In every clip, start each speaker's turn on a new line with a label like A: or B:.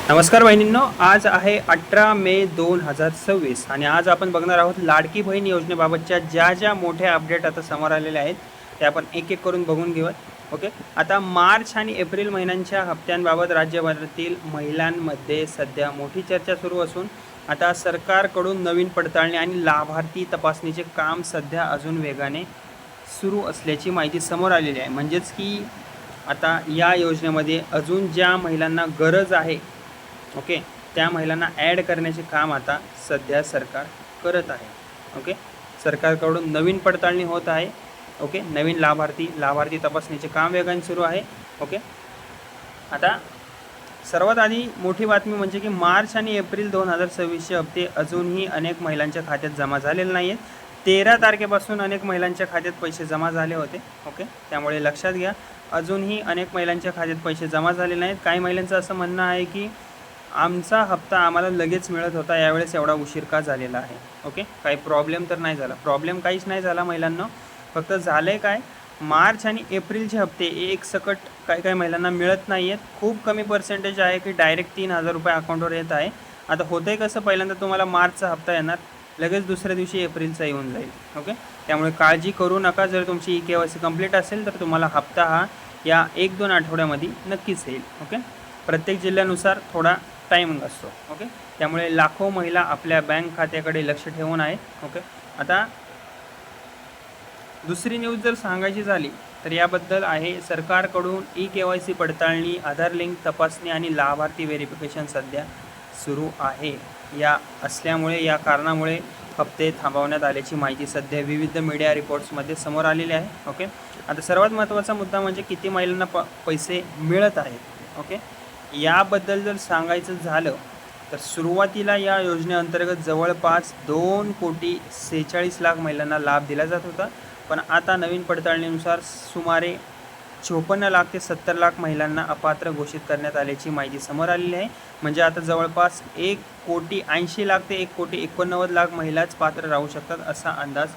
A: नमस्कार बहिणींनो, आज आहे 18 मे 2026 आणि आज आपण बघणार आहोत लाडकी बहीण योजनेबाबतच्या ज्या मोठ्या अपडेट आता समोर आलेल्या आहेत ते आपण एक एक करून बघून घेऊयात. ओके, आता मार्च आणि एप्रिल महिन्यांच्या हप्त्यांबाबत राज्यभरातील महिलांमध्ये सध्या मोठी चर्चा सुरू असून आता सरकारकडून नवीन पडताळणी आणि लाभार्थी तपासणीचे काम सध्या अजून वेगाने सुरू असल्याची माहिती समोर आलेली आहे. म्हणजेच की आता या योजनेमध्ये अजून ज्या महिलांना गरज आहे, ओके, त्या महिलांना ॲड करण्याचे काम आता सध्या सरकार करत आहे. ओके, सरकारकडून नवीन पडताळणी होत आहे. ओके, नवीन लाभार्थी तपासणीचे काम वेगाने सुरू आहे. ओके, आता सर्वात आधी मोठी बातमी म्हणजे की मार्च आणि एप्रिल 2026चे हप्ते अजूनही अनेक महिलांच्या खात्यात जमा झालेले नाही आहेत. 13 तारखेपासून अनेक महिलांच्या खात्यात पैसे जमा झाले होते. ओके, त्यामुळे लक्षात घ्या, अजूनही अनेक महिलांच्या खात्यात पैसे जमा झाले नाहीत. काही महिलांचं असं म्हणणं आहे की आमचा हप्ता आम्हाला लगेच मिळत होता, यावेळेस एवढा उशीर का झालेला आहे. ओके, काही प्रॉब्लेम तर नाही झाला, प्रॉब्लेम काहीच नाही झाला महिलांना. फक्त झालं आहे काय, मार्च आणि एप्रिलचे हप्ते एक सकट काही महिलांना मिळत नाही आहेत. खूप कमी पर्सेंटेज आहे की डायरेक्ट 3,000 रुपये अकाउंटवर येत आहे. आता होतं आहे कसं, पहिल्यांदा तुम्हाला मार्चचा हप्ता येणार, लगेच दुसऱ्या दिवशी एप्रिलचा येऊन जाईल. ओके, त्यामुळे काळजी करू नका. जर तुमची KYC कंप्लीट असेल तर तुम्हाला हप्ता हा या 1-2 आठवड्यामध्ये नक्कीच येईल. ओके, प्रत्येक जिल्ह्यानुसार थोडा टायमिंग असतो. ओके, त्यामुळे लाखो महिला आपल्या बँक खात्याकडे लक्ष ठेवून आहेत. ओके, आता दुसरी न्यूज जर सांगायची झाली तर याबद्दल आहे, सरकारकडून KYC पडताळणी, आधार लिंक तपासणी आणि लाभार्थी व्हेरिफिकेशन सध्या सुरू आहे. या कारणामुळे हप्ते थांबवण्यात आल्याची माहिती सध्या विविध मीडिया रिपोर्ट्समध्ये समोर आलेली आहे. ओके, आता सर्वात महत्त्वाचा मुद्दा म्हणजे किती महिलांना पैसे मिळत आहेत. ओके, याबद्दल जर सांगायचं झालं तर सुरुवातीला या योजनेअंतर्गत जवळपास 2,46,00,000 महिलांना लाभ दिला जात होता. पण आता नवीन पडताळणीनुसार सुमारे 54 ते 70 महिलांना अपात्र घोषित करण्यात आल्याची माहिती समोर आलेली आहे. म्हणजे आता जवळपास 1,80,00,000 ते 1,89,00,000 महिलाच पात्र राहू शकतात असा अंदाज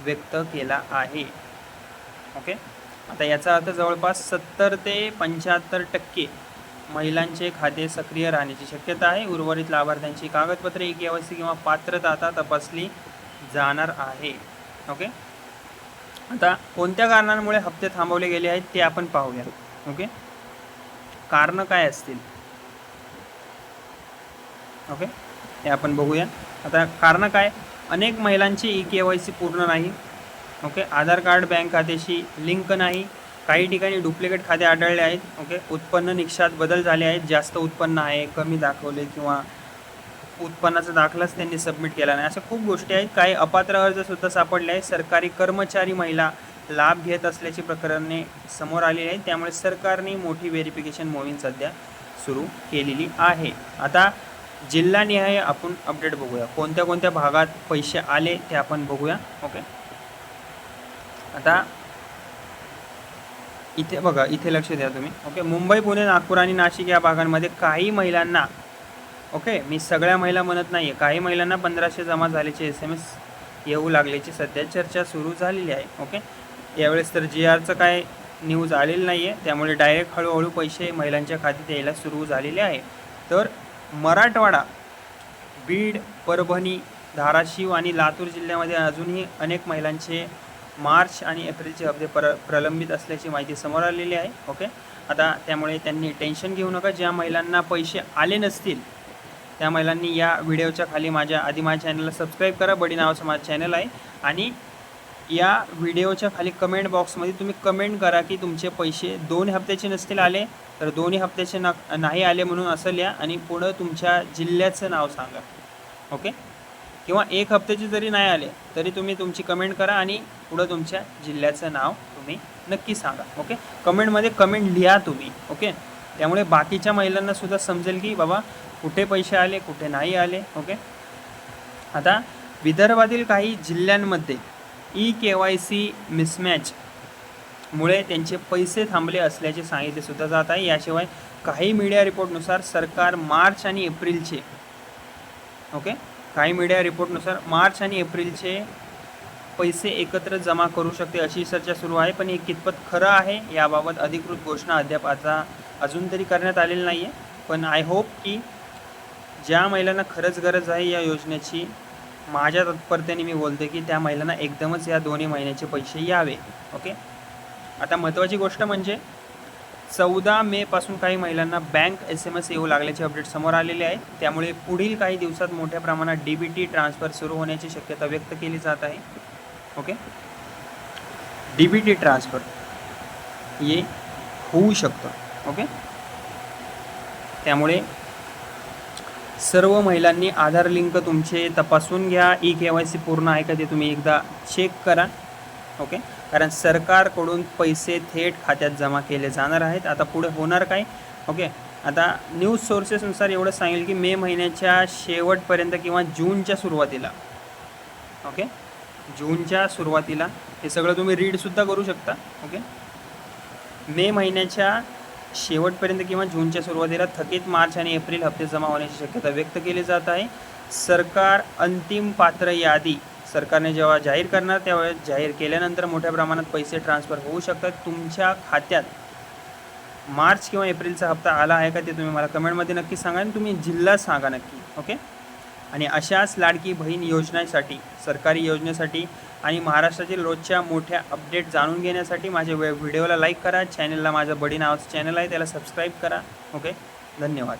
A: व्यक्त केला आहे. ओके, आता याचा अर्थ जवळपास 70 ते 75% महिलांचे खाते सक्रिय राहण्याची शक्यता आहे. उर्वरित लाभार्थ्यांची कागदपत्रे KYC किंवा पात्रता आता तपासली जाणार आहे. ओके, आता कोणत्या कारणांमुळे हप्ते थांबवले गेले आहेत ते आपण पाहूया. ओके, कारणं काय असतील. ओके, हे आपण बघूया. आता कारणं काय, अनेक महिलांची KYC पूर्ण नाही. ओके, आधार कार्ड बँक खात्याशी लिंक नाही. काही ठिकाणी डुप्लिकेट खाते आढळले आहेत. ओके, उत्पन्न निकषात बदल झाले आहेत. जास्त उत्पन्न आहे, कमी दाखवले, किंवा उत्पन्नाचा दाखलाच त्यांनी सबमिट केला नाही, अशा खूप गोष्टी आहेत. काही अपात्र अर्जसुद्धा सापडले आहेत. सरकारी कर्मचारी महिला लाभ घेत असल्याची प्रकरणे समोर आलेली आहेत. त्यामुळे सरकारने मोठी व्हेरिफिकेशन मोहीम सध्या सुरू केलेली आहे. आता जिल्हानिहाय आपण अपडेट बघूया, कोणत्या कोणत्या भागात पैसे आले ते आपण बघूया. ओके, आता इथे बघा, इथे लक्ष द्या तुम्ही. ओके, मुंबई, पुणे, नागपूर आणि नाशिक या भागांमध्ये काही महिलांना, ओके, मी सगळ्या महिला म्हणत नाही आहे, काही महिलांना 1,500 जमा झाल्याचे SMS येऊ लागल्याची सध्या चर्चा सुरू झालेली आहे. ओके, यावेळेस तर GRचं काय न्यूज आलेली नाही आहे, त्यामुळे डायरेक्ट हळूहळू पैसे महिलांच्या खात्यात यायला सुरू झालेले आहे. तर मराठवाडा, बीड, परभणी, धाराशिव आणि लातूर जिल्ह्यामध्ये अजूनही अनेक महिलांचे मार्च आणि एप्रिलचे हप्ते प्रलंबित असल्याची माहिती समोर आलेली आहे. ओके, आता त्यामुळे त्यांनी टेन्शन घेऊ नका. ज्या महिलांना पैसे आले नसतील त्या महिलांनी या व्हिडिओच्या खाली माझ्या चॅनलला सबस्क्राईब करा. बडी नावाचं माझं चॅनल आहे. आणि या व्हिडिओच्या खाली कमेंट बॉक्समध्ये तुम्ही कमेंट करा की तुमचे पैसे 2 हप्त्याचे नसतील आले तर 2 हप्त्याचे नाही आले म्हणून असं लिहा, आणि पुढं तुमच्या जिल्ह्याचं नाव सांगा. ओके, किंवा 1 हप्त्याचे जरी नाही आले तरी तुम्ही तुमची कमेंट करा आणि पुढं तुमच्या जिल्ह्याचं नाव तुम्ही नक्की सांगा. ओके, कमेंटमध्ये कमेंट लिहा तुम्ही. ओके, त्यामुळे बाकीच्या महिलांना सुद्धा समजेल की बाबा कुठे पैसे आले, कुठे नाही आले. ओके, आता विदर्भातील काही जिल्ह्यांमध्ये KYC मिसमॅचमुळे त्यांचे पैसे थांबले असल्याचे सांगितले सुद्धा जात आहे. याशिवाय काही मीडिया रिपोर्टनुसार सरकार मार्च आणि एप्रिलचे, ओके, काही मीडिया रिपोर्टनुसार मार्च आणि एप्रिलचे पैसे एकत्र जमा करू शकते अशी चर्चा सुरू आहे. पण हे कितपत खरं आहे याबाबत अधिकृत घोषणा अद्याप अजून तरी करण्यात आलेली नाही आहे. पण आय होप की ज्या महिलांना खरंच गरज आहे या योजनेची, माझ्या तत्परतेने मी बोलते की त्या महिलांना एकदमच या 2 महिन्याचे पैसे यावे. ओके. आता महत्त्वाची गोष्ट म्हणजे 14 मेपासून काही महिलांना बँक SMS येऊ लागल्याचे अपडेट समोर आलेले आहे. त्यामुळे पुढील काही दिवसात मोठ्या प्रमाणात DBT ट्रान्सफर सुरू होण्याची शक्यता व्यक्त केली जात आहे. ओके. DBT ट्रान्सफर हे होऊ शकतं. ओके. त्यामुळे सर्व महिलांनी आधार लिंक तुमचे तपासून घ्या. KYC पूर्ण आहे का ते तुम्ही एकदा चेक करा. ओके. कारण सरकारकडून पैसे थेट खात्यात जमा केले जाणार आहेत. आता पुढे होणार काय? ओके. आता न्यूज सोर्सेसनुसार एवढं सांगेल की मे महिन्याच्या शेवटपर्यंत किंवा जूनच्या सुरुवातीला, ओके, जूनच्या सुरुवातीला हे सगळं तुम्ही रीडसुद्धा करू शकता. ओके. मे महिन्याच्या शेवटपर्यंत किंवा जूनच्या सुरुवातीला थकीत मार्च आणि एप्रिल हप्ते जमा होण्याची शक्यता व्यक्त केली जात आहे. सरकार अंतिम पात्र यादी सरकारने जेव्हा जाहीर करणार त्यावेळेस जाहीर केल्यानंतर मोठ्या प्रमाणात पैसे ट्रान्सफर होऊ शकतात. तुमच्या खात्यात मार्च किंवा एप्रिलचा हप्ता आला आहे का ते तुम्ही मला कमेंटमध्ये नक्की सांगा आणि तुम्ही जिल्हा सांगा नक्की. ओके. आणि अशाच लाडकी बहीण योजनेसाठी, सरकारी योजनेसाठी आणि महाराष्ट्रातील रोजच्या मोठ्या अपडेट जाणून घेण्यासाठी माझ्या व्हिडिओला लाईक करा. चॅनलला माझं बडी नावाचं चॅनल आहे त्याला सबस्क्राईब करा. ओके. धन्यवाद.